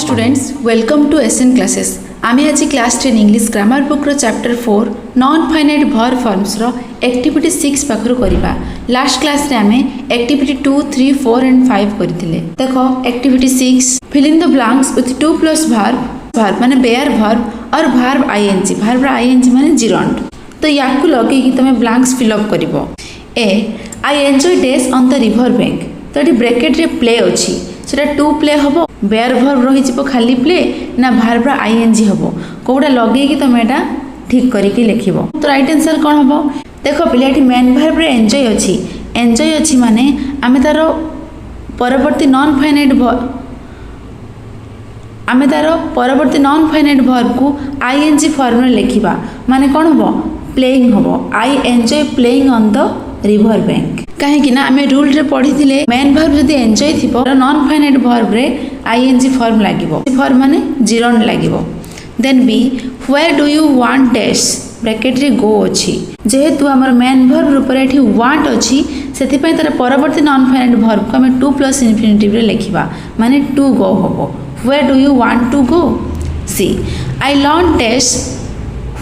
students, welcome to SN classes. आमे आज class 10 English grammar book रो chapter 4 non finite verb forms रो activity 6 पाखरु करिबा। लास्ट क्लास रे आमे एक्टिविटी 2, 3, 4 एंड 5 करिथिले। देखो activity 6 fill in the blanks with 2 plus verb माने बेयर वर्ब और verb ing माने gerund। तो याकु लगे कि तमे ब्लैंक्स फिल अप करिवो। A I enjoy days on the river bank. तो ये ब्रैकेट रे प्ले अछि सेटा टू प्ले हबो बेयर वर्ब रही जिवो खाली प्ले ना वर्ब आईएनजी हबो कोडा लगे कि तमे एटा ठीक करी के लिखिबो। तो राइट आंसर कोन हबो देखो पिलाटी मेन वर्ब रे एन्जॉय अछि माने आमे तारो परवर्ती नॉन फाइनाइट वर्ब को आईएनजी फॉर्म रे लिखिबा माने कोन हबो प्लेइंग हबो। I enjoy playing on the river bank कहीं ना आमे रूल रे पढ़ी थिले मेन वर्ब जदी एन्जॉय थिबो नॉन फाइनाइट वर्ब रे आईएनजी फॉर्म लागिवो फॉर्म माने जीरोन लागिवो। Then B where do you want dash bracket रे गो अछि जेहेतु हमर मेन वर्ब रूप रे एठी वांट अछि सेति पय तार परवर्ती नॉन फाइनाइट वर्ब को हमें टू प्लस इन्फिनिटिव रे लिखिबा माने टू गो हबो। Where do you want to go. C I learn dash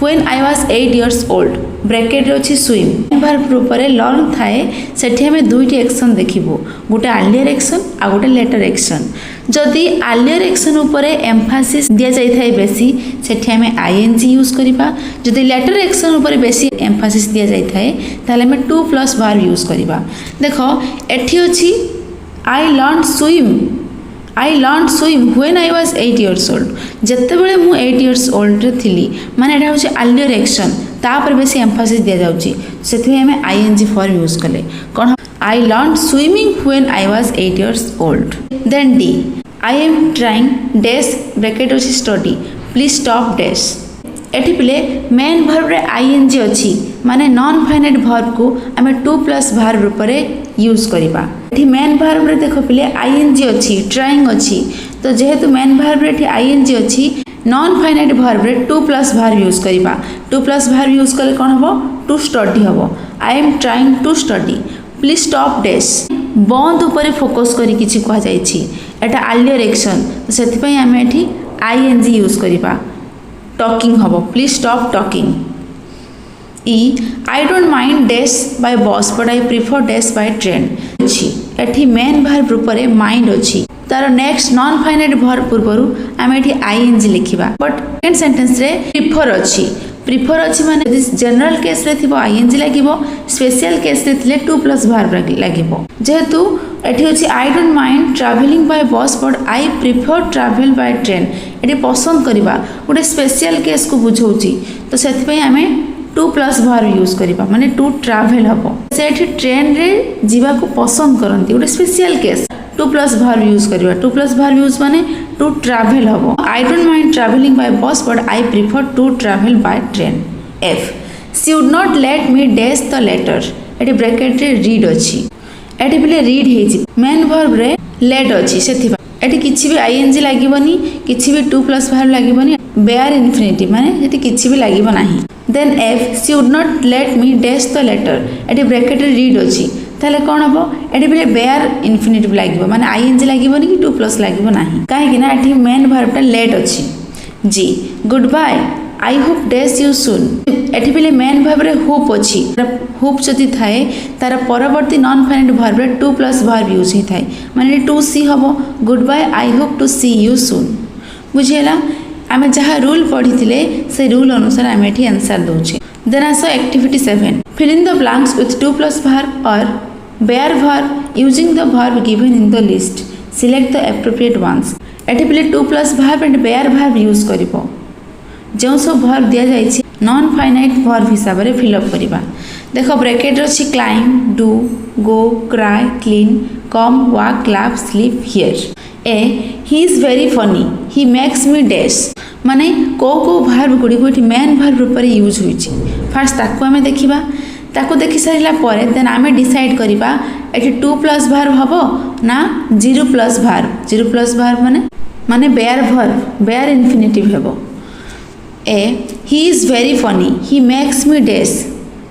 when I was 8 years old bracket रे अछि स्विम वर्ब रूप रे लर्न थाए सेठी हमें दुईटी एक्शन देखिबो गोटे अर्लियर एक्शन आ गोटे लेटर एक्शन। जदि अर्लियर एक्शन ऊपर एम्फासिस दिया जाय थाए बेसी सेठी हमें आईएनजी यूज करिबा। जदि लेटर एक्शन ऊपर बेसी एम्फासिस दिया जाय थाए ताले हमें टू प्लस वर्ब यूज करिबा। देखो एठी अछि I learn swim when I was 8 years old जते बेले मु 8 years old रे थिली माने एटा होछि अर्लियर एक्शन तापर बेसी एम्फासिस दिया जाउची सेथि हमें आईएनजी फॉर्म यूज करले कोन I learn swimming when I was 8 years old। Then D I am trying dash bracket होछि स्टडी प्लीज स्टॉप डैश एठी पिले मेन वर्ब रे आईएनजी अछि माने नॉन फाइनाइट वर्ब को हमें टू प्लस वर्ब रूप रे यूज करिबा। एठी मेन वर्ब रे देखो पिले आईएनजी अछि ट्राइंग अछि तो जेहेतु मेन वर्ब रे एठी आईएनजी अछि नॉन फाइनाइट वर्ब रे टू प्लस वर्ब यूज करिबा। टू प्लस वर्ब यूज करले कोन हबो टू स्टडी हबो। I am trying to study please stop dash बंद ऊपर फोकस करी किछि कह जायछि एटा अर्लियर एक्शन तो सेति पय हमें एठी आईएनजी यूज करिबा टॉकिंग हबो please stop talking. E I don't mind dash by bus but I prefer dash by train अछि एठी मेन वर्ब रूप रे माइंड अछि तार नेक्स्ट नॉन फाइनाइट वर्ब पूर्वरु आमे एठी आईएनजी लिखिबा बट सेकंड सेंटेंस रे प्रिफर अछि माने जनरल केस रे थिबो आईएनजी लागिबो स्पेशल केस रे थिले टू प्लस वर्ब लागिबो। जेहेतु एठी अछि I don't mind travelling by bus but I prefer travel by train एठी पसंद करिबा गोटे स्पेशल केस को बुझौची तो सेति पय आमे टू प्लस वर्ब यूज करिबा माने टू ट्रैवल हबो से एठी ट्रेन रे जीवा को पसंद करंती गोटे special case to plus verb use करिबा। टू प्लस वर्ब यूज माने टू ट्रैवल हबो I don't mind travelling by bus but I prefer to travel by train. F she would not let me dash the letter एठी bracket रे read अछि एठी बिले read हेछि main verb रे let अछि सेथि एठी किछि भी आईएनजी लागिबनी किछि भी टू प्लस वर्ब लागिबनी बेयर इन्फिनिटिव माने एठी किछि भी लागिबो नाही। Then F she would not let me dash the letter एठी ब्रैकेट रे रीड अछि ताले कोन हबो एठी बिले बेयर इन्फिनिटिव लागिबो माने आईएनजी लागिबनी कि टू प्लस लागिबो नाही काहे कि ना एठी मेन वर्ब टा लेट अछि। G good bye I hope dash you soon एठी बिले मेन वर्ब रे होप अछि होप जति थाए तार परवर्ती नॉन फाइनाइट वर्ब रे टू प्लस वर्ब यूज हि थाए माने टू सी हबो good bye I hope to see you soon. बुझियला आमे जहा रूल पढ़ी थिले से रूल अनुसार आमे एठी आंसर दोछे। देन आसो activity 7 fill in the blanks with two plus verb or bear verb using the verb given in the list select the appropriate ones एठी पिले to plus verb and bear verb use करिवो जो सब verb दिया जायछि non finite verb हिसाब रे fill up करिबा। देखो ब्रैकेट रे अछि climb do go cry clean come walk laugh sleep here. A he is very funny he makes me dash माने को वर्ब गुडी को मेन वर्ब रूप रे यूज होइछि फर्स्ट ताको हमें देखिबा ताको देखि सारिला परे देन आमे डिसाइड करिबा एठी टू प्लस वर्ब हबो ना जीरो प्लस वर्ब माने बेयर इन्फिनिटिव हबो। A he is very funny he makes me dash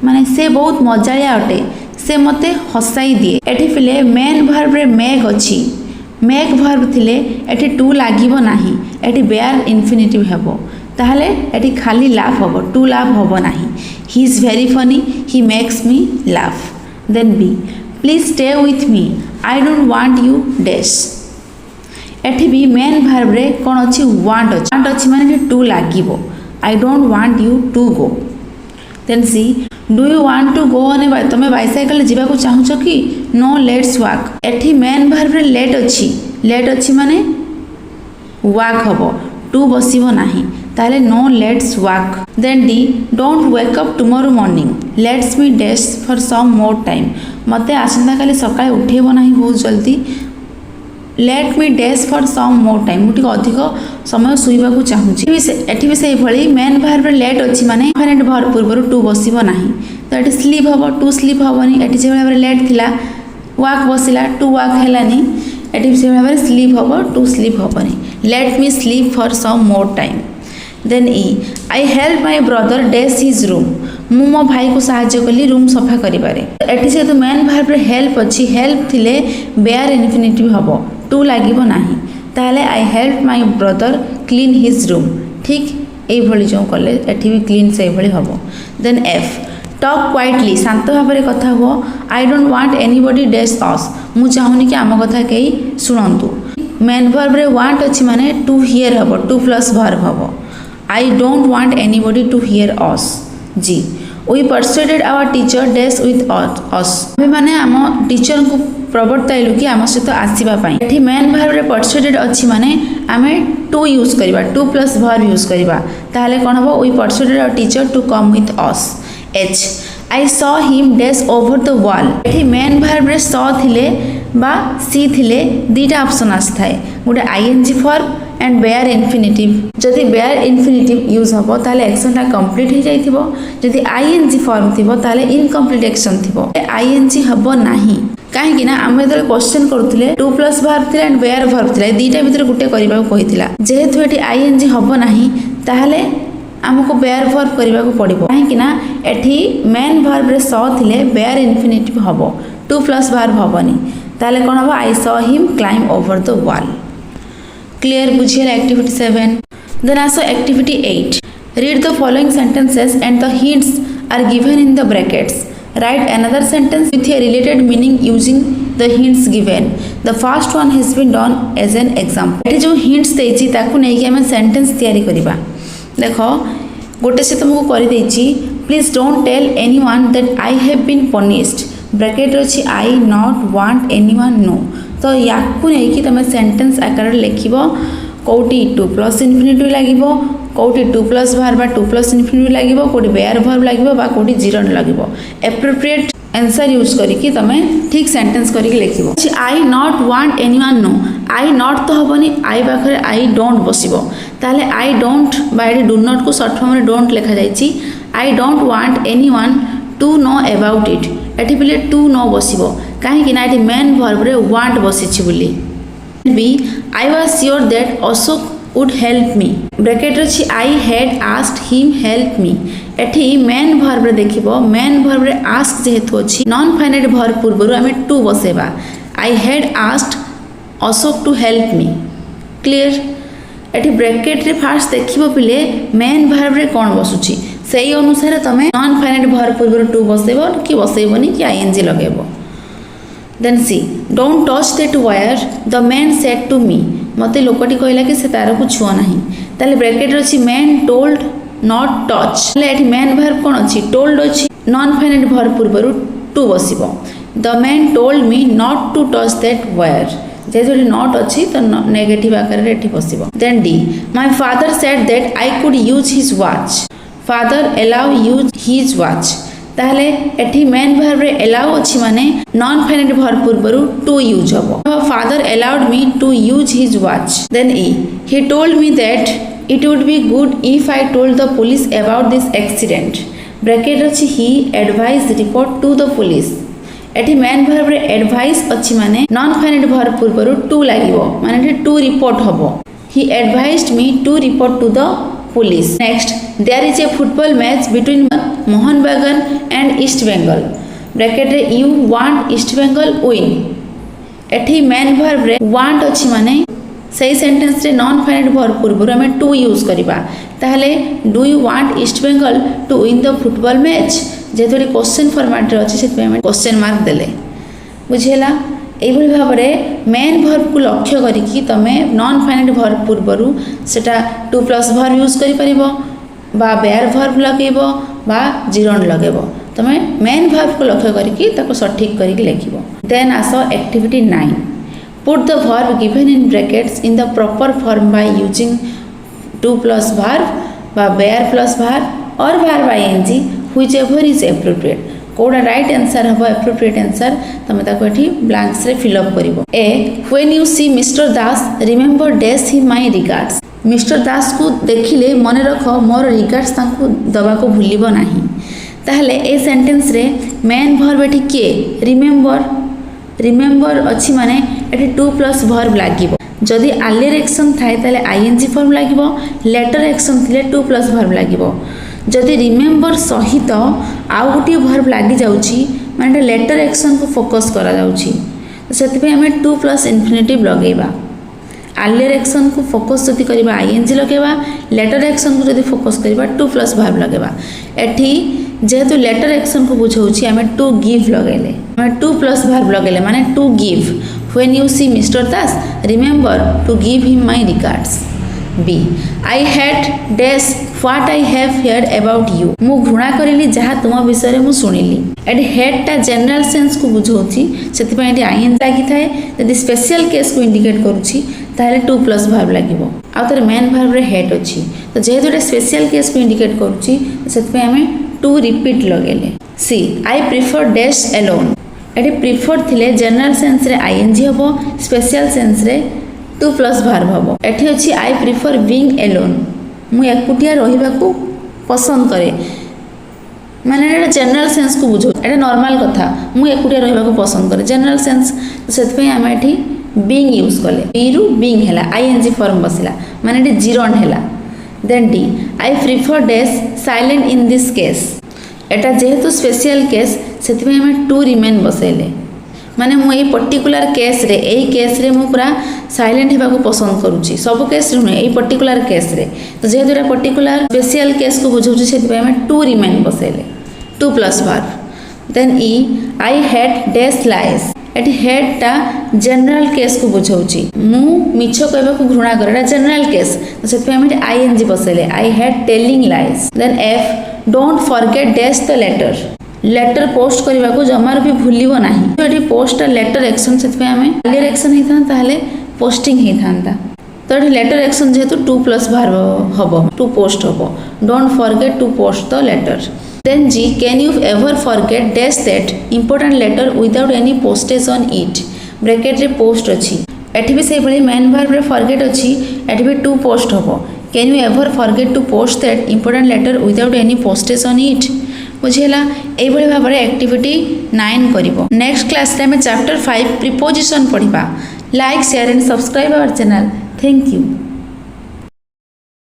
माने से बहुत मजालिया अटे से मते हसाई दिए एठी फिले मेन वर्ब रे मेक अछि मेक भर्ब थिले एठी टू लागिबो नाही एठी बेयर इन्फिनिटिव हेबो ताहले एठी खाली लाफ होबो टू लाफ होबो नाही he is very funny he makes me laugh then B please stay with me I don't want you dash एठी भी मेन भर्ब रे कोन अछि वांट अछि माने टू लागिबो I don't want you to go then C do you want to go ने तुम bicycle जीवा को चाहूच कि नो लेट्स वॉक एठी मेन भर्ब रे लेट अछि माने वॉक हबो टू बसिबो नाही ताले no let's walk then D don't wake up tomorrow morning let's me dash for some more time मते आसंता काली सकाळे उठेबो नाही बहुत जल्दी let me dash for some more time मुठी अधिक समय सुइबा को चाहूची एठी भी से भली मेन भर्ब रे लेट अछि माने इन्फिनिट भर्ब पूर्व टू बसिबो नाही तो एठी स्लीप हबो टू स्लीप हबोनी एठी जे भाबरे लेट थिला वॉक बसिला टू वॉक हेलानी एठी से भाबरे स्लीप हबो टू स्लीप हबोनी let me sleep for some more time then E I help my brother dash his room मु मो भाई को सहाय्य कली रूम सफा करिबारे एठी से तो मेन भर्ब रे हेल्प अछि हेल्प थिले बेयर इन्फिनिटिव हबो टू लागिबो नाही ताले आई help my brother clean his room ठीक एई भली जो कले एठी भी क्लीन से भली हबो देन एफ टॉक क्वाइटली शांत भाबरे कथा हुओ I don't want anybody dash us मु चाहुनी कि आम कथा केई सुनंतु मेन भर्ब रे वांट अछि माने टू हियर हबो टू प्लस भर्ब हबो I don't want anybody to hear us G we persuaded our teacher dash with us माने आम टीचर को प्रवर्ताइलु कि आम सहित आसीबा पई एठी मेन भर्ब रे परसुएडेड अछि माने आमे टू यूज करिबा टू प्लस भर्ब यूज करिबा ताले कोन हबो we persuaded our teacher to come with us H I saw him dash over the wall एठी मेन भर्ब रे सॉ थिले बा सी थिले दीटा ऑप्शन आसी थाए गोटे ING form and bare infinitive जदि बेयर इन्फिनिटिव यूज हबो ताले एक्शन टा कंप्लीट हो जाइथिबो जदि आईएनजी फॉर्म थिबो ताले इनकम्प्लीट एक्शन थिबो आईएनजी हबो नाही काहे कि ना हम जब क्वेश्चन करूथिले टू प्लस भर्ब थिला एंड बेयर भर्ब थिला दीटा भीतर गुटे करबा को कहिथिला जेहेतु एठी आईएनजी हबो नाही ताहले हमको बेयर भर्ब करबा को पड़िबो काहे कि ना एठी मेन भर्ब रे सॉ थिले बेयर इन्फिनिटिव हबो टू प्लस भर्ब हबोनी ताहले कोन हबो I saw him climb over the wall clear बुझियला एक्टिविटी 7 देन आसो activity 8 read the following sentences and the hints are given in the brackets write another sentence with a related meaning using the hints given the first one has been done as an example एठी जो hints देछि ताकू नै कि हम sentence तैयारी करिबा देखो गोटे से तुमको करि देछि please don't tell anyone that I have been punished bracket अछि I not want anyone know तो याकू नै कि तुम सेंटेंस आकार लिखिबो कोटी टू प्लस इन्फिनिटिव लागिबो कोटी टू प्लस भर्ब बा टू प्लस इन्फिनिटिव लागिबो कोटी बेयर भर्ब लागिबो बा कोटी जीरो लागिबो एप्रोप्रिएट आंसर यूज करिकि तमे ठीक सेंटेंस करिकि लिखिबो I not want anyone know I not तो हबनी आई पाखरे आई डोंट बसिबो ताले आई डोंट बा एडी डू नॉट को शॉर्ट फॉर्म रे डोंट लिखा जाईची I don't want anyone to know about it एठी बिले टू नो बसिबो काहे कि ना एठी मेन भर्ब रे वांट बसिछि बुली B I was sure that Ashok would help me bracket अछि I had asked him help me एठी मेन भर्ब रे देखिबो मेन भर्ब रे आस्क जेहेतु अछि नॉन फाइनाइट भर्ब पूर्वरु हमें टू बसेबा I had asked Ashok to help me clear एठी ब्रैकेट रे फास्ट देखिबो पिले मेन भर्ब रे कोन बसुछि सेही अनुसार तमे नॉन फाइनाइट भर्ब पूर्वरु टू बसेबो कि बसेबोनी कि आईएनजी लगेबो then C don't touch that wire the man said to me मते लोकटी कहला कि से तार को छुआ नाही ताले ब्रैकेट अछि मैन टोल्ड नॉट टच ले एठी मेन भर्ब कोन अछि टोल्ड अछि नॉन फाइनाइट भर्ब पूर्वरु टू बसिबो the man told me not to touch that wire जे जोडी नॉट अछि तो नेगेटिव आकार रे एठी बसिबो then D my father said that I could use his watch father allow use his watch ताहले एठी मेन भर्ब रे अलाउ अछि माने नॉन फाइनाइट भर्ब पूर्वरु टू यूज हबो father allowed me to use his watch then E he told me that it would be good if I told the police about this accident bracket अछि he advise report to the police एठी main verb रे advise अछि माने non finite verb पूर्वरु to लागिवो माने एठी to report हबो he advised me to report to the police next there is a football match between Mohun Bagan and East Bengal bracket re you want East Bengal win एठी main verb रे want अछि माने सही sentence रे non finite verb पूर्व हमें to use करबा ताहले do you want East Bengal to win the football match जेहेतु क्वेश्चन फॉर्मेट रे अछि से हमें क्वेश्चन मार्क देले बुझेला एभली भाव में मेन वर्ब को लक्ष्य करिकी तमे नॉन फाइनाइट वर्ब पूर्वरु सेटा टू प्लस वर्ब यूज करि परिबो बा बेयर वर्ब लगेबो बा जिरोन लगेबो तमे मेन वर्ब को लक्ष्य करिकी ताको सटीक करिकी लिखिबो देन आसो activity 9 put the verb given in brackets in the proper form by using to plus verb बा बेयर प्लस वर्ब और verb ING whichever is appropriate कोड़ा राइट आंसर हम एप्रोप्रिएट आंसर तमे ताको एठी ब्लैंक्स रे fill up करिवो A when you see mister Das remember dash him my regards Mister Das को देखिले मने रख मोर रिगार्ड्स तांको दबा को भूलिबो नाही ताहले ए सेंटेंस रे मेन वर्ब एठी के रिमेंबर अछि माने एठी टू प्लस वर्ब लागिवो जदि आलियर एक्शन थाए ताले आईएनजी फॉर्म लागिवो लेटर एक्शन थिले टू प्लस वर्ब लागिवो जदि रिमेंबर सहित आउ गोटे वर्ब लगी जाउची माने लेटर एक्शन को फोकस करा जाउची सेति पे हमें टू प्लस इन्फिनेटिव लगेबा आलियर एक्शन को फोकस जदि करबा आईएनजी लगेबा लेटर एक्शन को जदि फोकस करबा टू प्लस वर्ब लगेबा एठी जेहेतु लेटर एक्शन को बुझाउची हमें टू गिव लगेले हमें टू प्लस वर्ब लगेले माने to give when you see mister Das remember to give him my regards B I had dash what I have heard about you मु घृणा करिली जहा तुम विषय मु सुनिली एडी हेड टा जनरल सेंस को बुझौची सेति पय एडी आईएन लागी थाए यदि स्पेशल केस को इंडिकेट करूची ताले टू प्लस वर्ब लागिवो आ तर मेन वर्ब रे हेड अछि तो जेहेतु एटा स्पेशल केस को इंडिकेट करूची सेति पय हमें टू रिपीट लगेले C I prefer dash alone एडी प्रिफर थिले जनरल सेंस रे आईएनजी हबो स्पेशल सेंस रे टू प्लस वर्ब हबो एठी अछि आई प्रिफर बीइंग अलोन मु एकुटिया रहिबा को पसंद करे माने एटा जनरल सेंस को बुझो एटा नॉर्मल कथा मु एकुटिया रहिबा को पसंद करे जनरल सेंस सेत पे हम एठी बीइंग यूज कले बी रु बीइंग हैला आईएनजी फॉर्म बसिला माने एठी जीरोन हैला then D I prefer dash silent in this case एटा जेहेतु स्पेशल केस सेति पे हम टू रिमेन बसेले माने मु ए पर्टिकुलर केस रे एई केस रे मु पूरा साइलेंट हेबा को पसंद करूची सब केस रे नै एई पर्टिकुलर केस रे तो जेहेतु एटा पर्टिकुलर स्पेशल केस को बुझौची सेति पे हम टू रिमेन बसेले to plus verb then E I had dash lies एटी हेड टा जनरल केस को बुझौची मु मिछ कहबा को घृणा करे एटा जनरल केस तो सेति पे हम आईएनजी बसेले I had telling lies then F don't forget dash the letter post करबा को जमार भी भूलिबो नाही तो एटी पोस्ट लेटर एक्शन सेति पे हमें लेटर एक्शन हे था ताले पोस्टिंग हे थांता तो एटी लेटर एक्शन जेहेतु टू प्लस वर्ब हबो टू पोस्ट हबो don't forget to post the letter then G can you ever forget dash that important letter without any postage on it bracket रे पोस्ट अछि एटी भी से भली मेन वर्ब रे फॉरगेट अछि एटी भी टू पोस्ट हबो can you ever forget to post that important letter without any postage on it बुझेला एई भली भाव रे एक्टिविटी 9 करिवो नेक्स्ट क्लास रे हम चैप्टर 5 प्रीपोजिशन पढिबा like share and subscribe our channel thank you.